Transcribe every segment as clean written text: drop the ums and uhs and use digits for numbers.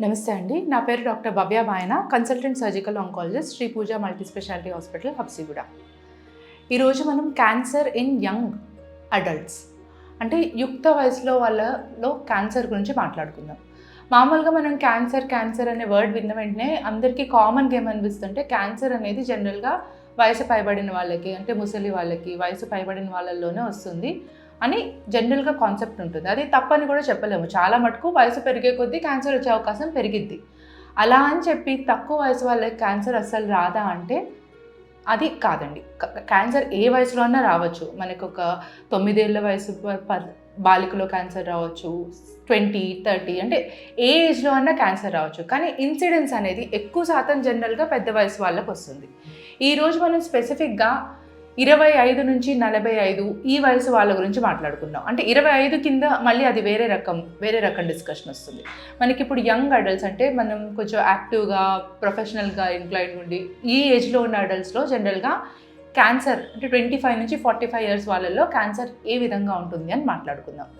నమస్తే అండి. నా పేరు డాక్టర్ భవ్య బాయన, కన్సల్టెంట్ సర్జికల్ ఆంకాలజిస్ట్, శ్రీ పూజ మల్టీ స్పెషాలిటీ హాస్పిటల్, హబ్సిగూడ. ఈరోజు మనం క్యాన్సర్ ఇన్ యంగ్ అడల్ట్స్ అంటే యుక్త వయసులో వాళ్ళలో క్యాన్సర్ గురించి మాట్లాడుకుందాం. మామూలుగా మనం క్యాన్సర్ అనే వర్డ్ విన్న వెంటనే అందరికీ కామన్గా ఏమనిపిస్తుంటే క్యాన్సర్ అనేది జనరల్గా వయసు పైబడిన వాళ్ళకి, అంటే ముసలి వాళ్ళకి, వయసు పైబడిన వాళ్ళల్లోనే వస్తుంది అని జనరల్గా కాన్సెప్ట్ ఉంటుంది. అది తప్పని కూడా చెప్పలేము. చాలా మటుకు వయసు పెరిగే కొద్దీ క్యాన్సర్ వచ్చే అవకాశం పెరిగిద్ది. అలా అని చెప్పి తక్కువ వయసు వాళ్ళకి క్యాన్సర్ అస్సలు రాదా అంటే అది కాదండి. క్యాన్సర్ ఏ వయసులో అన్నా రావచ్చు. మనకు ఒక 9 ఏళ్ళ వయసు బాలికలో క్యాన్సర్ రావచ్చు, 20, 30 అంటే ఏ ఏజ్లో అన్నా క్యాన్సర్ రావచ్చు. కానీ ఇన్సిడెన్స్ అనేది ఎక్కువ శాతం జనరల్గా పెద్ద వయసు వాళ్ళకి వస్తుంది. ఈరోజు మనం స్పెసిఫిక్గా 25 నుంచి 45 ఈ వయసు వాళ్ళ గురించి మాట్లాడుకుందాం. అంటే 25 కింద మళ్ళీ అది వేరే రకం డిస్కషన్ వస్తుంది. మనకి ఇప్పుడు యంగ్ అడల్ట్స్ అంటే మనం కొంచెం యాక్టివ్గా, ప్రొఫెషనల్గా ఇంక్లైన్ ఉండి ఈ ఏజ్లో ఉన్న అడల్ట్స్లో జనరల్గా క్యాన్సర్ అంటే 25 నుంచి 45 ఇయర్స్ వాళ్ళల్లో క్యాన్సర్ ఏ విధంగా ఉంటుంది అని మాట్లాడుకుందాం.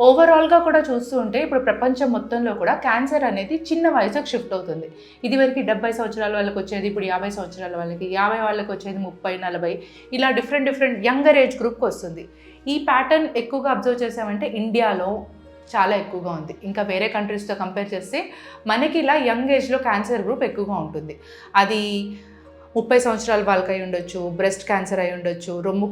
ఓవరాల్గా కూడా చూస్తూ ఉంటే ఇప్పుడు ప్రపంచం మొత్తంలో కూడా క్యాన్సర్ అనేది చిన్న వయసుకు షిఫ్ట్ అవుతుంది. ఇదివరకు 70 సంవత్సరాల వాళ్ళకి వచ్చేది ఇప్పుడు 50 సంవత్సరాల వాళ్ళకి, 50 వాళ్ళకి వచ్చేది 30, 40 ఇలా డిఫరెంట్ యంగర్ ఏజ్ గ్రూప్కి వస్తుంది. ఈ ప్యాటర్న్ ఎక్కువగా అబ్జర్వ్ చేసామంటే ఇండియాలో చాలా ఎక్కువగా ఉంది. ఇంకా వేరే కంట్రీస్తో కంపేర్ చేస్తే మనకి ఇలా యంగ్ ఏజ్లో క్యాన్సర్ గ్రూప్ ఎక్కువగా ఉంటుంది. అది 30 సంవత్సరాల వాళ్ళకి అయి ఉండొచ్చు, బ్రెస్ట్ క్యాన్సర్ అయి ఉండొచ్చు, రొమ్ము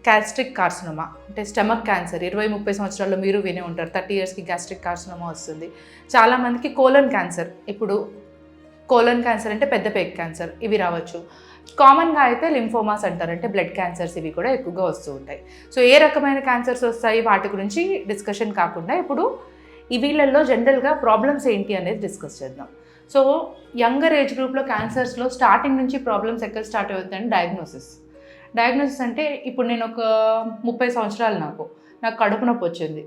గ్యాస్ట్రిక్ కార్సినోమా అంటే స్టమక్ క్యాన్సర్ 20-30 సంవత్సరాల్లో మీరు వినే ఉంటారు. 30 ఇయర్స్కి గ్యాస్ట్రిక్ కార్సినోమా వస్తుంది. చాలామందికి కోలన్ క్యాన్సర్, ఇప్పుడు కోలన్ క్యాన్సర్ అంటే పెద్ద పేగు క్యాన్సర్, ఇవి రావచ్చు. కామన్గా అయితే లింఫోమాస్ అంటారు, అంటే బ్లడ్ క్యాన్సర్స్, ఇవి కూడా ఎక్కువగా వస్తూ ఉంటాయి. సో ఏ రకమైన క్యాన్సర్స్ వస్తాయి వాటి గురించి డిస్కషన్ కాకుండా ఇప్పుడు ఈ వీళ్ళల్లో జనరల్గా ప్రాబ్లమ్స్ ఏంటి అనేది డిస్కస్ చేద్దాం. సో యంగర్ ఏజ్ గ్రూప్లో క్యాన్సర్స్లో స్టార్టింగ్ నుంచి ప్రాబ్లమ్స్ ఎక్కడ స్టార్ట్ అవుతాయంటే డయాగ్నోసిస్ అంటే ఇప్పుడు నేను ఒక 30 సంవత్సరాలు నాకు కడుపు నొప్పి వచ్చింది.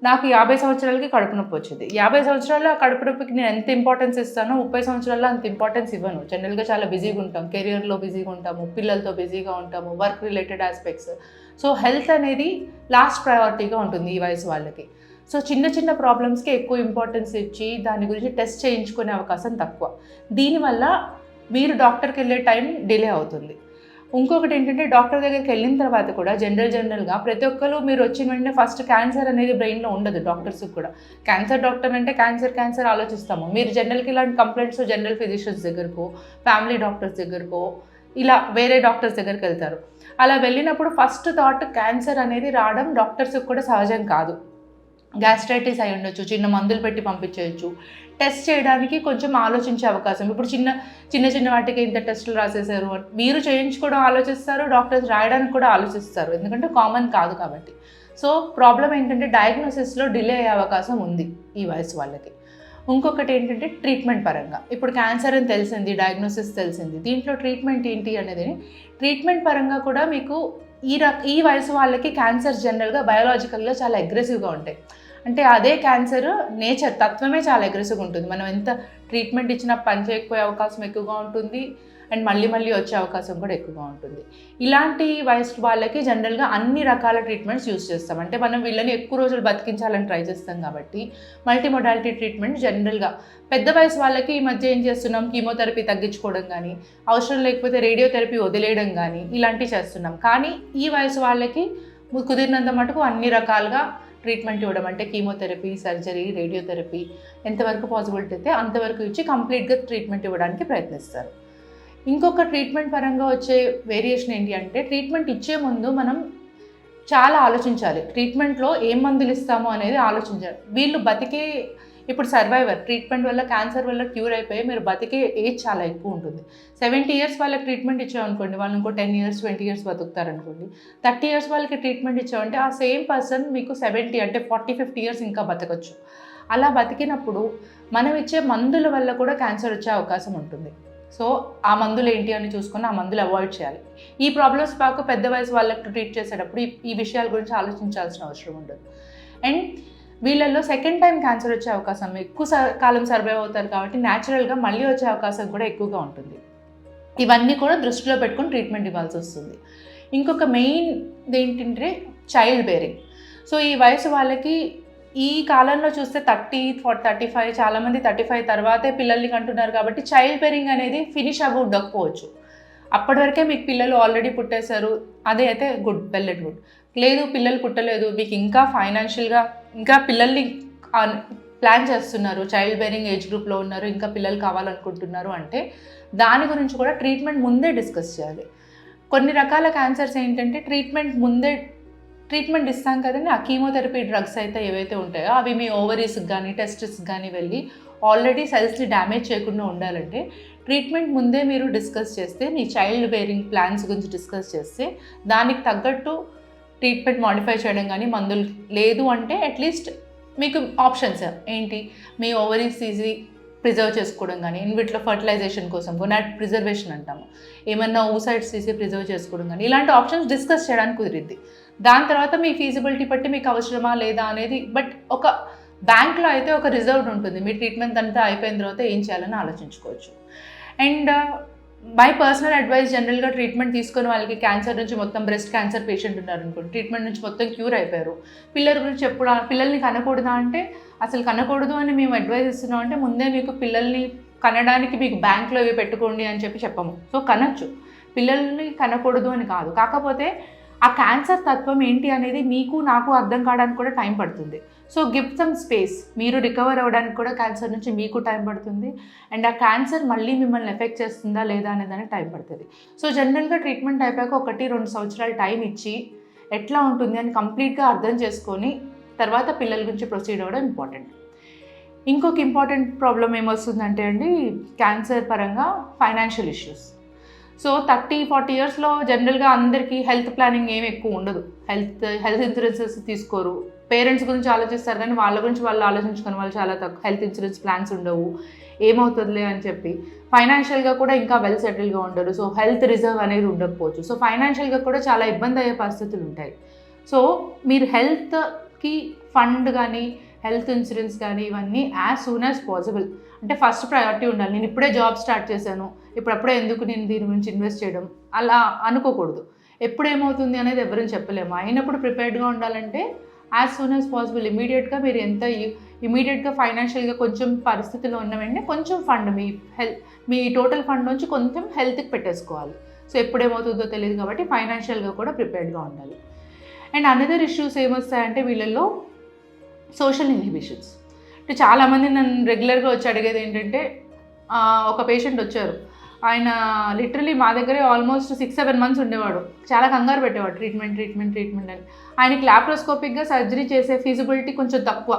నాకు 50 సంవత్సరాలకి కడుపు నొప్పి వచ్చింది. 50 సంవత్సరాల్లో ఆ కడుపు నొప్పికి నేను ఎంత ఇంపార్టెన్స్ ఇస్తానో 30 సంవత్సరాల్లో అంత ఇంపార్టెన్స్ ఇవ్వను. జనరల్గా చాలా బిజీగా ఉంటాం, కెరియర్లో బిజీగా ఉంటాము, పిల్లలతో బిజీగా ఉంటాము, work related aspects. So health అనేది లాస్ట్ ప్రయారిటీగా ఉంటుంది ఈ వయసు వాళ్ళకి. సో చిన్న ప్రాబ్లమ్స్కి ఎక్కువ ఇంపార్టెన్స్ ఇచ్చి దాని గురించి టెస్ట్ చేయించుకునే అవకాశం తక్కువ. దీనివల్ల మీరు డాక్టర్కి వెళ్ళే టైం డిలే అవుతుంది. ఇంకొకటి ఏంటంటే డాక్టర్ దగ్గరికి వెళ్ళిన తర్వాత కూడా జనరల్గా ప్రతి ఒక్కరు మీరు వచ్చిన వెంటనే ఫస్ట్ క్యాన్సర్ అనేది బ్రెయిన్లో ఉండదు. డాక్టర్స్కి కూడా క్యాన్సర్ డాక్టర్ అంటే క్యాన్సర్ ఆలోచిస్తాము. మీరు జనరల్కి ఇలాంటి కంప్లైంట్స్ జనరల్ ఫిజిషియన్స్ దగ్గరకో, ఫ్యామిలీ డాక్టర్స్ దగ్గరకో, ఇలా వేరే డాక్టర్స్ దగ్గరికి వెళ్తారు. అలా వెళ్ళినప్పుడు ఫస్ట్ థాట్ క్యాన్సర్ అనేది రావడం డాక్టర్స్కి కూడా సహజం కాదు. గ్యాస్ట్రైటిస్ అయి ఉండొచ్చు, చిన్న మందులు పెట్టి పంపించేయచ్చు. టెస్ట్ చేయడానికి కొంచెం ఆలోచించే అవకాశం. ఇప్పుడు చిన్న వాటికి ఇంత టెస్టులు రాసేసారు, మీరు చేయించుకోవడం ఆలోచిస్తారు, డాక్టర్స్ రాయడానికి కూడా ఆలోచిస్తారు, ఎందుకంటే కామన్ కాదు కాబట్టి. సో ప్రాబ్లం ఏంటంటే డయాగ్నోసిస్లో డిలే అయ్యే అవకాశం ఉంది ఈ వయసు వాళ్ళకి. ఇంకొకటి ఏంటంటే ట్రీట్మెంట్ పరంగా ఇప్పుడు క్యాన్సర్ అని తెలిసింది, డయాగ్నోసిస్ తెలిసింది, దీంట్లో ట్రీట్మెంట్ ఏంటి అనేది ట్రీట్మెంట్ పరంగా కూడా మీకు ఈ వయసు వాళ్ళకి క్యాన్సర్ జనరల్గా బయోలాజికల్గా చాలా అగ్రెసివ్గా ఉంటాయి. అంటే అదే క్యాన్సర్ నేచర్ తత్వమే చాలా అగ్రెసివ్గా ఉంటుంది. మనం ఎంత ట్రీట్మెంట్ ఇచ్చినా పని చేయకపోయే అవకాశం ఎక్కువగా ఉంటుంది, అండ్ మళ్ళీ వచ్చే అవకాశం కూడా ఎక్కువగా ఉంటుంది. ఇలాంటి వయసు వాళ్ళకి జనరల్గా అన్ని రకాల ట్రీట్మెంట్స్ యూస్ చేస్తాం. అంటే మనం వీళ్ళని ఎక్కువ రోజులు బతికించాలని ట్రై చేస్తాం కాబట్టి మల్టీమొడాలిటీ ట్రీట్మెంట్ జనరల్గా పెద్ద వయసు వాళ్ళకి ఈ మధ్య ఏం చేస్తున్నాం, కీమోథెరపీ తగ్గించుకోవడం కానీ, అవసరం లేకపోతే రేడియోథెరపీ వదిలేయడం కానీ ఇలాంటివి చేస్తున్నాం. కానీ ఈ వయసు వాళ్ళకి కుదిరినంత మటుకు అన్ని రకాలుగా ట్రీట్మెంట్ ఇవ్వడం, అంటే కీమోథెరపీ, సర్జరీ, రేడియోథెరపీ ఎంతవరకు పాసిబిలిటీ అయితే అంతవరకు ఇచ్చి కంప్లీట్గా ట్రీట్మెంట్ ఇవ్వడానికి ప్రయత్నిస్తారు. ఇంకొక ట్రీట్మెంట్ పరంగా వచ్చే వేరియేషన్ ఏంటి అంటే ట్రీట్మెంట్ ఇచ్చే ముందు మనం చాలా ఆలోచించాలి. ట్రీట్మెంట్లో ఏం మందులు ఇస్తామో అనేది ఆలోచించాలి. వీళ్ళు బతికే ఇప్పుడు సర్వైవర్ ట్రీట్మెంట్ వల్ల క్యాన్సర్ వల్ల క్యూర్ అయిపోయి మీరు బతికే ఏజ్ చాలా ఎక్కువ ఉంటుంది. 70 ఇయర్స్ వాళ్ళకి ట్రీట్మెంట్ ఇచ్చామనుకోండి, వాళ్ళు ఇంకో 10 ఇయర్స్ 20 ఇయర్స్ బతుకుతారనుకోండి. 30 ఇయర్స్ వాళ్ళకి ట్రీట్మెంట్ ఇచ్చామంటే ఆ సేమ్ పర్సన్ మీకు 70 అంటే 40-50 ఇయర్స్ ఇంకా బతకచ్చు. అలా బతికినప్పుడు మనం ఇచ్చే మందుల వల్ల కూడా క్యాన్సర్ వచ్చే అవకాశం ఉంటుంది. సో ఆ మందులు ఏంటి అని చూసుకొని ఆ మందులు అవాయిడ్ చేయాలి. ఈ ప్రాబ్లమ్స్ పాకు పెద్ద వయసు వాళ్ళకి ట్రీట్ చేసేటప్పుడు ఈ విషయాల గురించి ఆలోచించాల్సిన అవసరం ఉండదు. అండ్ వీళ్ళల్లో సెకండ్ టైం క్యాన్సర్ వచ్చే అవకాశం ఎక్కువ కాలం సర్వైవ్ అవుతారు కాబట్టి న్యాచురల్గా మళ్ళీ వచ్చే అవకాశం కూడా ఎక్కువగా ఉంటుంది. ఇవన్నీ కూడా దృష్టిలో పెట్టుకొని ట్రీట్మెంట్ ఇవ్వాల్సి వస్తుంది. ఇంకొక మెయిన్ ఏంటంటే చైల్డ్ బేరింగ్. సో ఈ వయసు వాళ్ళకి ఈ కాలంలో చూస్తే 35 చాలామంది 35 తర్వాతే పిల్లల్ని కంటున్నారు కాబట్టి చైల్డ్ బేరింగ్ అనేది ఫినిష్ అవ్వకపోవచ్చు. అప్పటి వరకే మీకు పిల్లలు ఆల్రెడీ పుట్టేశారు, అదే అయితే గుడ్, వెల్ అండ్ గుడ్. లేదు పిల్లలు పుట్టలేదు, మీకు ఇంకా ఫైనాన్షియల్గా ఇంకా పిల్లల్ని ప్లాన్ చేస్తున్నారు, చైల్డ్ బేరింగ్ ఏజ్ గ్రూప్లో ఉన్నారు, ఇంకా పిల్లలు కావాలనుకుంటున్నారు అంటే దాని గురించి కూడా ట్రీట్మెంట్ ముందే డిస్కస్ చేయాలి. కొన్ని రకాల క్యాన్సర్స్ ఏంటంటే ట్రీట్మెంట్ ఇస్తాం కదండి, ఆ కీమోథెరపీ డ్రగ్స్ అయితే ఏవైతే ఉంటాయో అవి మీ ఓవరీస్కి కానీ టెస్టిస్కి కానీ వెళ్ళి ఆల్రెడీ సెల్స్ని డ్యామేజ్ చేయకుండా ఉండాలంటే ట్రీట్మెంట్ ముందే మీరు డిస్కస్ చేస్తే, మీ చైల్డ్ బేరింగ్ ప్లాన్స్ గురించి డిస్కస్ చేస్తే దానికి తగ్గట్టు ట్రీట్మెంట్ మాడిఫై చేయడం కానీ మందులు లేదు అంటే అట్లీస్ట్ మీకు ఆప్షన్స్ ఏంటి, మీ ఓవరీస్ తీసి ప్రిజర్వ్ చేసుకోవడం కానీ, ఇన్విట్లో ఫర్టిలైజేషన్ కోసం గొనాడ్ ప్రిజర్వేషన్ అంటాము, ఏమన్నా ఓసైడ్స్ తీసి ప్రిజర్వ్ చేసుకోవడం కానీ, ఇలాంటి ఆప్షన్స్ డిస్కస్ చేయడానికి కుదిరిద్ది. దాని తర్వాత మీ ఫీజిబిలిటీ బట్టి మీకు అవసరమా లేదా అనేది, బట్ ఒక బ్యాంక్లో అయితే ఒక రిజర్వ్ ఉంటుంది, మీ ట్రీట్మెంట్ అంతా అయిపోయిన తర్వాత ఏం చేయాలని ఆలోచించుకోవచ్చు. అండ్ మై పర్సనల్ అడ్వైస్, జనరల్గా ట్రీట్మెంట్ తీసుకొని వాళ్ళకి క్యాన్సర్ నుంచి మొత్తం బ్రెస్ట్ క్యాన్సర్ పేషెంట్ ఉన్నారు అనుకోండి, ట్రీట్మెంట్ నుంచి మొత్తం క్యూర్ అయిపోయారు, పిల్లల గురించి ఎప్పుడు పిల్లల్ని కనకూడదా అంటే అసలు కనకూడదు అని మేము అడ్వైస్ ఇస్తున్నాం అంటే ముందే మీకు పిల్లల్ని కనడానికి మీకు బ్యాంక్లో ఇవి పెట్టుకోండి అని చెప్పము. సో కనొచ్చు, పిల్లల్ని కనకూడదు అని కాదు, కాకపోతే ఆ క్యాన్సర్ తత్వం ఏంటి అనేది మీకు నాకు అర్థం కావడానికి కూడా టైం పడుతుంది. సో గివ్ సమ్ స్పేస్, మీరు రికవర్ అవ్వడానికి కూడా క్యాన్సర్ నుంచి మీకు టైం పడుతుంది, అండ్ ఆ క్యాన్సర్ మళ్ళీ మిమ్మల్ని ఎఫెక్ట్ చేస్తుందా లేదా అనే దానికి టైం పడుతుంది. సో జనరల్గా ట్రీట్మెంట్ అయిపోయాక 1-2 సంవత్సరాలు టైం ఇచ్చి ఎట్లా ఉంటుంది అని కంప్లీట్గా అర్థం చేసుకొని తర్వాత పిల్లల గురించి ప్రొసీడ్ అవ్వడం ఇంపార్టెంట్. ఇంకొక ఇంపార్టెంట్ ప్రాబ్లం ఏమొస్తుందంటే అండి, క్యాన్సర్ పరంగా ఫైనాన్షియల్ ఇష్యూస్. సో 30-40 ఇయర్స్లో జనరల్గా అందరికీ హెల్త్ ప్లానింగ్ ఏమి ఎక్కువ ఉండదు, హెల్త్ ఇన్సూరెన్సెస్ తీసుకోరు, పేరెంట్స్ గురించి ఆలోచిస్తారు కానీ వాళ్ళ గురించి వాళ్ళు ఆలోచించుకొని వాళ్ళు చాలా తక్కువ హెల్త్ ఇన్సూరెన్స్ ప్లాన్స్ ఉండవు, ఏమవుతుందిలే అని చెప్పి. ఫైనాన్షియల్గా కూడా ఇంకా వెల్ సెటిల్గా ఉండరు, సో హెల్త్ రిజర్వ్ అనేది ఉండకపోవచ్చు, సో ఫైనాన్షియల్గా కూడా చాలా ఇబ్బంది అయ్యే పరిస్థితులు ఉంటాయి. సో మీరు హెల్త్కి ఫండ్ కానీ హెల్త్ ఇన్సూరెన్స్ కానీ ఇవన్నీ యాజ్ సూన్ యాజ్ పాసిబుల్, అంటే ఫస్ట్ ప్రయారిటీ ఉండాలి. నేను ఇప్పుడే జాబ్ స్టార్ట్ చేశాను, ఇప్పుడప్పుడే ఎందుకు నేను దీని గురించి ఇన్వెస్ట్ చేయడం అలా అనుకోకూడదు. ఎప్పుడు ఏమవుతుంది అనేది ఎవరైనా చెప్పలేము, అయినప్పుడు ప్రిపేర్డ్గా ఉండాలంటే యాజ్ సూన్ యాజ్ పాసిబుల్ ఇమీడియట్గా మీరు ఎంత ఇమీడియట్గా ఫైనాన్షియల్గా కొంచెం పరిస్థితిలో ఉన్న వెంటనే కొంచెం ఫండ్ మీ టోటల్ ఫండ్ నుంచి కొంచెం హెల్త్కి పెట్టేసుకోవాలి. సో ఎప్పుడేమవుతుందో తెలియదు కాబట్టి ఫైనాన్షియల్గా కూడా ప్రిపేర్డ్గా ఉండాలి. అండ్ అనదర్ ఇష్యూస్ ఏమొస్తాయంటే వీళ్ళల్లో సోషల్ ఇన్హిబిషన్స్. అంటే చాలామంది నన్ను రెగ్యులర్గా వచ్చి అడిగేది ఏంటంటే, ఒక పేషెంట్ వచ్చారు, ఆయన లిటరలీ మా దగ్గరే ఆల్మోస్ట్ 6-7 మంత్స్ ఉండేవాడు, చాలా కంగారు పెట్టేవాడు ట్రీట్మెంట్ అని. ఆయనకి ల్యాప్రోస్కోపిక్గా సర్జరీ చేసే ఫీజిబిలిటీ కొంచెం తక్కువ,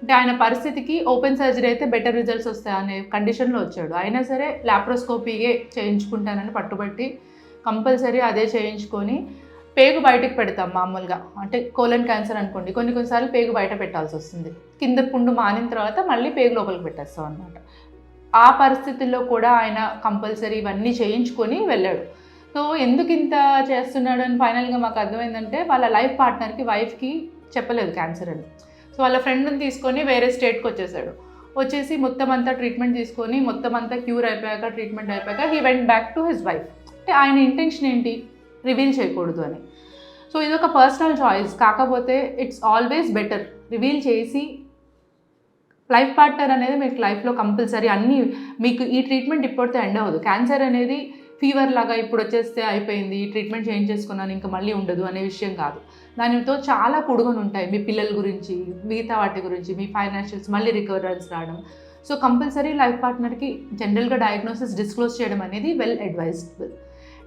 అంటే ఆయన పరిస్థితికి ఓపెన్ సర్జరీ అయితే బెటర్ రిజల్ట్స్ వస్తాయి అనే కండిషన్లో వచ్చాడు. అయినా సరే ల్యాప్రోస్కోపీయే చేయించుకుంటానని పట్టుబట్టి కంపల్సరీ అదే చేయించుకొని పేగు బయటకు పెడతాం మామూలుగా, అంటే కోలన్ క్యాన్సర్ అనుకోండి, కొన్నిసార్లు పేగు బయట పెట్టాల్సి వస్తుంది, కింద పుండు మానిన తర్వాత మళ్ళీ పేగు లోపలికి పెట్టేస్తాం అనమాట. ఆ పరిస్థితుల్లో కూడా ఆయన కంపల్సరీ ఇవన్నీ చేయించుకొని వెళ్ళాడు. సో ఎందుకు ఇంత చేస్తున్నాడు అని ఫైనల్గా మాకు అర్థమైందంటే, వాళ్ళ లైఫ్ పార్ట్నర్కి వైఫ్కి చెప్పలేదు క్యాన్సర్ అని. సో వాళ్ళ ఫ్రెండ్ని తీసుకొని వేరే స్టేట్కి వచ్చేసి మొత్తం అంతా ట్రీట్మెంట్ తీసుకొని మొత్తం అంతా క్యూర్ అయిపోయాక ట్రీట్మెంట్ అయిపోయాక he went back to his wife. అంటే ఆయన ఇంటెన్షన్ ఏంటి, రివీల్ చేయకూడదు అని. సో ఇది ఒక పర్సనల్ చాయిస్, కాకపోతే ఇట్స్ ఆల్వేస్ బెటర్ రివీల్ చేసి లైఫ్ పార్ట్నర్ అనేది మీకు లైఫ్లో కంపల్సరీ అన్నీ మీకు ఈ ట్రీట్మెంట్ ఇప్పటితో ఎండ్ అవ్వదు. క్యాన్సర్ అనేది ఫీవర్ లాగా ఇప్పుడు వచ్చేస్తే అయిపోయింది, ఈ ట్రీట్మెంట్ చేంజ్ చేసుకున్నాను ఇంకా మళ్ళీ ఉండదు అనే విషయం కాదు. దానితో చాలా పొడుగుని ఉంటాయి, మీ పిల్లల గురించి, మిగతా వాటి గురించి, మీ ఫైనాన్షియల్స్ మళ్ళీ రికవరెన్స్ రావడం. సో కంపల్సరీ లైఫ్ పార్ట్నర్కి జనరల్గా డయాగ్నోసిస్ డిస్క్లోజ్ చేయడం అనేది వెల్ అడ్వైజ్బుల్.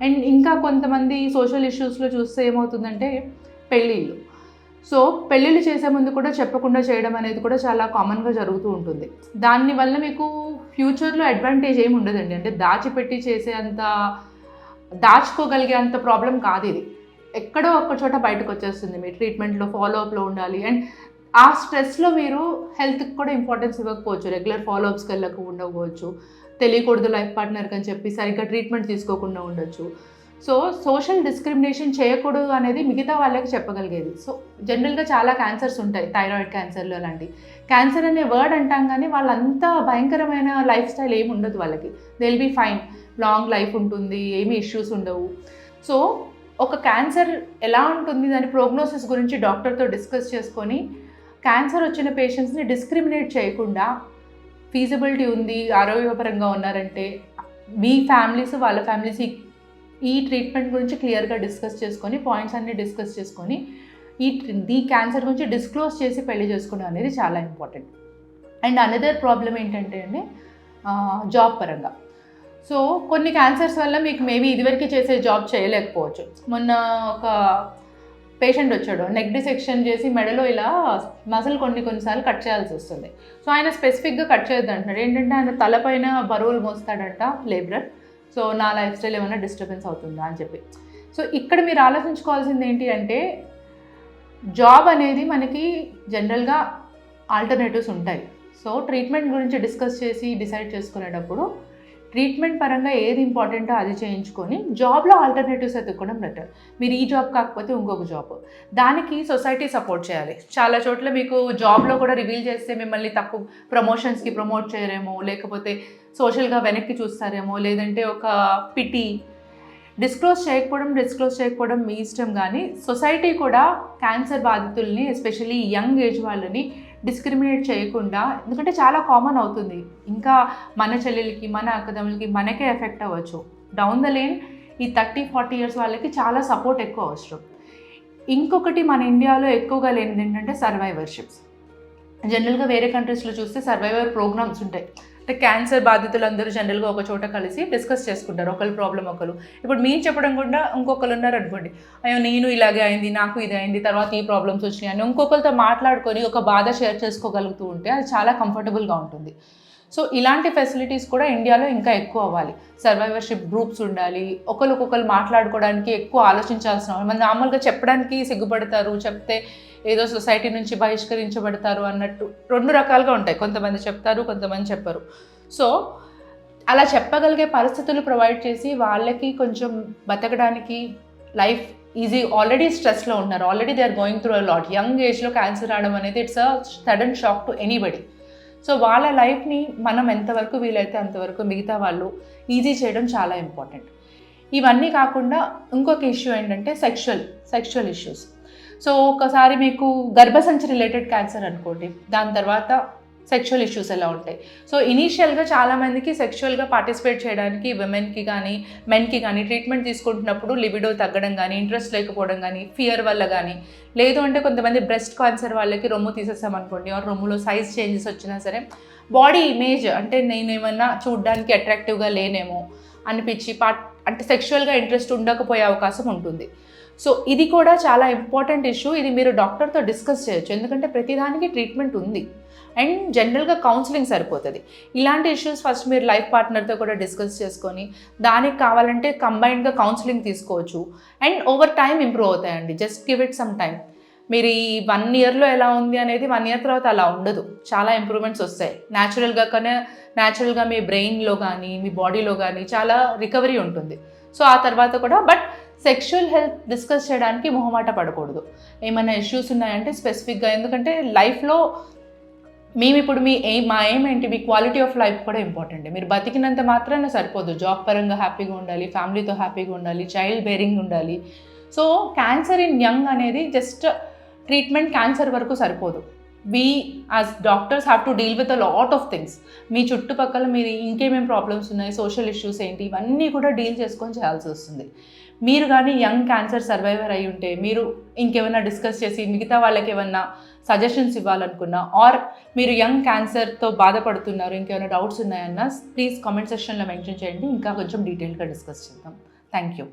అండ్ ఇంకా కొంతమంది సోషల్ ఇష్యూస్లో చూస్తే ఏమవుతుందంటే పెళ్ళిళ్ళు. సో పెళ్ళిళ్ళు చేసే ముందు కూడా చెప్పకుండా చేయడం అనేది కూడా చాలా కామన్గా జరుగుతూ ఉంటుంది. దానివల్ల మీకు ఫ్యూచర్లో అడ్వాంటేజ్ ఏమి ఉండదండి, అంటే దాచిపెట్టి చేసే అంత దాచుకోగలిగే అంత ప్రాబ్లం కాదు ఇది. ఎక్కడో ఒక్క చోట బయటకు వచ్చేస్తుంది, మీ ట్రీట్మెంట్లో ఫాలోఅప్లో ఉండాలి. అండ్ ఆ స్ట్రెస్లో మీరు హెల్త్కి కూడా ఇంపార్టెన్స్ ఇవ్వకపోవచ్చు, రెగ్యులర్ ఫాలోఅప్స్కి వెళ్ళక ఉండకపోవచ్చు, తెలియకూడదు లైఫ్ పార్ట్నర్కి అని చెప్పి సరిగ్గా ట్రీట్మెంట్ తీసుకోకుండా ఉండొచ్చు. సో సోషల్ డిస్క్రిమినేషన్ చేయకూడదు అనేది మిగతా వాళ్ళకి చెప్పగలిగేది. సో జనరల్గా చాలా క్యాన్సర్స్ ఉంటాయి, థైరాయిడ్ క్యాన్సర్లు అలాంటి. క్యాన్సర్ అనే వర్డ్ అంటాం కానీ వాళ్ళంతా భయంకరమైన లైఫ్ స్టైల్ ఏమి ఉండదు వాళ్ళకి, they will be fine, long life ఉంటుంది, ఏమీ ఇష్యూస్ ఉండవు. సో ఒక క్యాన్సర్ ఎలా ఉంటుంది దాని ప్రోగ్నోసిస్ గురించి డాక్టర్తో డిస్కస్ చేసుకొని క్యాన్సర్ వచ్చిన పేషెంట్స్ని డిస్క్రిమినేట్ చేయకుండా ఫీజిబిలిటీ ఉంది, ఆరోగ్యపరంగా ఉన్నారంటే మీ ఫ్యామిలీస్ వాళ్ళ ఫ్యామిలీస్ ఈ ట్రీట్మెంట్ గురించి క్లియర్గా డిస్కస్ చేసుకొని పాయింట్స్ అన్నీ డిస్కస్ చేసుకొని ఈ క్యాన్సర్ గురించి డిస్క్లోజ్ చేసి పెళ్లి చేసుకోవడం అనేది చాలా ఇంపార్టెంట్. అండ్ అనదర్ ప్రాబ్లం ఏంటంటే అండి జాబ్ పరంగా. సో కొన్ని క్యాన్సర్స్ వల్ల మీకు మేబీ ఇదివరకు చేసే జాబ్ చేయలేకపోవచ్చు. మొన్న ఒక పేషెంట్ వచ్చాడు, నెక్ డిసెక్షన్ చేసి మెడలో ఇలా మజిల్ కొన్నిసార్లు కట్ చేయాల్సి వస్తుంది. సో ఆయన స్పెసిఫిక్గా కట్ చేయొద్దు అంటున్నాడు. ఏంటంటే ఆయన తలపైన బరువులు మోస్తాడంట లేబరర్. సో నా లైఫ్ స్టైల్ ఏమైనా డిస్టర్బెన్స్ అవుతుందా అని చెప్పి. సో ఇక్కడ మీరు ఆలోచించుకోవాల్సింది ఏంటి అంటే జాబ్ అనేది మనకి జనరల్గా ఆల్టర్నేటివ్స్ ఉంటాయి. సో ట్రీట్మెంట్ గురించి డిస్కస్ చేసి డిసైడ్ చేసుకునేటప్పుడు ట్రీట్మెంట్ పరంగా ఏది ఇంపార్టెంటో అది చేయించుకొని జాబ్లో ఆల్టర్నేటివ్స్ ఎత్తుక్కోవడం బెటర్. మీరు ఈ జాబ్ కాకపోతే ఇంకొక జాబ్, దానికి సొసైటీ సపోర్ట్ చేయాలి. చాలా చోట్ల మీకు జాబ్లో కూడా రివీల్ చేస్తే మిమ్మల్ని తక్కువ ప్రమోషన్స్కి ప్రమోట్ చేయరేమో, లేకపోతే సోషల్గా వెనక్కి చూస్తారేమో, లేదంటే ఒక పిటి డిస్క్లోజ్ చేయకపోవడం మీ ఇష్టం. కానీ సొసైటీ కూడా క్యాన్సర్ బాధితుల్ని ఎస్పెషల్లీ యంగ్ ఏజ్ వాళ్ళని డిస్క్రిమినేట్ చేయకుండా, ఎందుకంటే చాలా కామన్ అవుతుంది, ఇంకా మన చెల్లెలకి మన అక్కదమ్ములకి మనకే ఎఫెక్ట్ అవ్వచ్చు. డౌన్ ద లేన్ ఈ 30-40 ఇయర్స్ వాళ్ళకి చాలా సపోర్ట్ ఎక్కువ అవసరం. ఇంకొకటి మన ఇండియాలో ఎక్కువగా లేనిది ఏంటంటే సర్వైవర్షిప్స్. జనరల్గా వేరే కంట్రీస్లో చూస్తే సర్వైవర్ ప్రోగ్రామ్స్ ఉంటాయి. అంటే క్యాన్సర్ బాధితులందరూ జనరల్గా ఒక చోట కలిసి డిస్కస్ చేసుకుంటారు, ఒకరి ప్రాబ్లం ఒకరు. ఇప్పుడు మీరు చెప్పడం కూడా ఇంకొకరు ఉన్నారు అనుకోండి, అయ్యో నేను ఇలాగే అయింది, నాకు ఇది అయింది, తర్వాత ఈ ప్రాబ్లమ్స్ వచ్చినాయి అని ఇంకొకరితో మాట్లాడుకొని ఒక బాధ షేర్ చేసుకోగలుగుతూ ఉంటే అది చాలా కంఫర్టబుల్గా ఉంటుంది. సో ఇలాంటి ఫెసిలిటీస్ కూడా ఇండియాలో ఇంకా ఎక్కువ అవ్వాలి. సర్వైవర్షిప్ గ్రూప్స్ ఉండాలి, ఒకరికొకరు మాట్లాడుకోవడానికి ఎక్కువ ఆలోచించాల్సిన. మన నార్మల్గా చెప్పడానికి సిగ్గుపడతారు, చెప్తే ఏదో సొసైటీ నుంచి బహిష్కరించబడతారు అన్నట్టు 2 రకాలుగా ఉంటాయి. కొంతమంది చెప్తారు, కొంతమంది చెప్పరు. సో అలా చెప్పగలిగే పరిస్థితులు ప్రొవైడ్ చేసి వాళ్ళకి కొంచెం బతకడానికి లైఫ్ ఈజీ. ఆల్రెడీ స్ట్రెస్లో ఉన్నారు, already they are going through a lot. Young ఏజ్లో క్యాన్సర్ రావడం అనేది it's a sudden shock to anybody. So వాళ్ళ లైఫ్ని మనం ఎంతవరకు వీలైతే అంతవరకు మిగతా వాళ్ళు ఈజీ చేయడం చాలా ఇంపార్టెంట్. ఇవన్నీ కాకుండా ఇంకొక ఇష్యూ ఏంటంటే సెక్షువల్ ఇష్యూస్. సో ఒకసారి మీకు గర్భసంచి రిలేటెడ్ క్యాన్సర్ అనుకోండి, దాని తర్వాత సెక్షువల్ ఇష్యూస్ ఎలా ఉంటాయి. సో ఇనీషియల్గా చాలామందికి సెక్షువల్గా పార్టిసిపేట్ చేయడానికి విమెన్కి కానీ మెన్కి కానీ ట్రీట్మెంట్ తీసుకుంటున్నప్పుడు లిబిడో తగ్గడం కానీ, ఇంట్రెస్ట్ లేకపోవడం కానీ, ఫియర్ వల్ల కానీ, లేదు అంటే కొంతమంది బ్రెస్ట్ క్యాన్సర్ వాళ్ళకి రొమ్ము తీసేసామనుకోండి, ఆ రొమ్ములో సైజ్ చేంజెస్ వచ్చినా సరే బాడీ ఇమేజ్ అంటే నేను ఏమన్నా చూడడానికి అట్రాక్టివ్గా లేనేమో అనిపించి అంటే సెక్షువల్గా ఇంట్రెస్ట్ ఉండకపోయే అవకాశం ఉంటుంది. సో ఇది కూడా చాలా ఇంపార్టెంట్ ఇష్యూ. ఇది మీరు డాక్టర్తో డిస్కస్ చేయొచ్చు, ఎందుకంటే ప్రతిదానికి ట్రీట్మెంట్ ఉంది అండ్ జనరల్గా కౌన్సిలింగ్ సరిపోతుంది. ఇలాంటి ఇష్యూస్ ఫస్ట్ మీరు లైఫ్ పార్ట్నర్తో కూడా డిస్కస్ చేసుకొని దానికి కావాలంటే కంబైన్డ్గా కౌన్సిలింగ్ తీసుకోవచ్చు అండ్ ఓవర్ టైం ఇంప్రూవ్ అవుతాయండి. Just give it some time. మీరు ఈ 1 ఇయర్లో ఎలా ఉంది అనేది 1 ఇయర్ తర్వాత అలా ఉండదు, చాలా ఇంప్రూవ్మెంట్స్ వస్తాయి. న్యాచురల్గా మీ బ్రెయిన్లో కానీ మీ బాడీలో కానీ చాలా రికవరీ ఉంటుంది. సో ఆ తర్వాత కూడా సెక్షువల్ హెల్త్ డిస్కస్ చేయడానికి మొహమాట పడకూడదు. ఏమైనా ఇష్యూస్ ఉన్నాయంటే స్పెసిఫిక్గా, ఎందుకంటే లైఫ్లో ఇప్పుడు మా ఎయిమ్ ఏంటి, మీ క్వాలిటీ ఆఫ్ లైఫ్ కూడా ఇంపార్టెంట్. మీరు బతికినంత మాత్రాన సరిపోదు, జాబ్ పరంగా హ్యాపీగా ఉండాలి, ఫ్యామిలీతో హ్యాపీగా ఉండాలి, చైల్డ్ బేరింగ్ ఉండాలి. సో క్యాన్సర్ ఇన్ యంగ్ అనేది జస్ట్ ట్రీట్మెంట్ క్యాన్సర్ వరకు సరిపోదు. We as doctors have to deal with a lot of things. మీ చుట్టుపక్కల మీరు ఇంకేమేమి ప్రాబ్లమ్స్ ఉన్నాయి, సోషల్ ఇష్యూస్ ఏంటి, ఇవన్నీ కూడా డీల్ చేసుకొని చేయాల్సి వస్తుంది. మీరు కానీ యంగ్ క్యాన్సర్ సర్వైవర్ అయి ఉంటే మీరు ఇంకేమైనా డిస్కస్ చేసి మిగతా వాళ్ళకి ఏమన్నా సజెషన్స్ ఇవ్వాలనుకున్నా, ఆర్ మీరు యంగ్ క్యాన్సర్తో బాధపడుతున్నారు, ఇంకేమైనా డౌట్స్ ఉన్నాయన్నా ప్లీజ్ కామెంట్ సెక్షన్లో మెన్షన్ చేయండి, ఇంకా కొంచెం డీటెయిల్గా డిస్కస్ చేద్దాం. Thank you.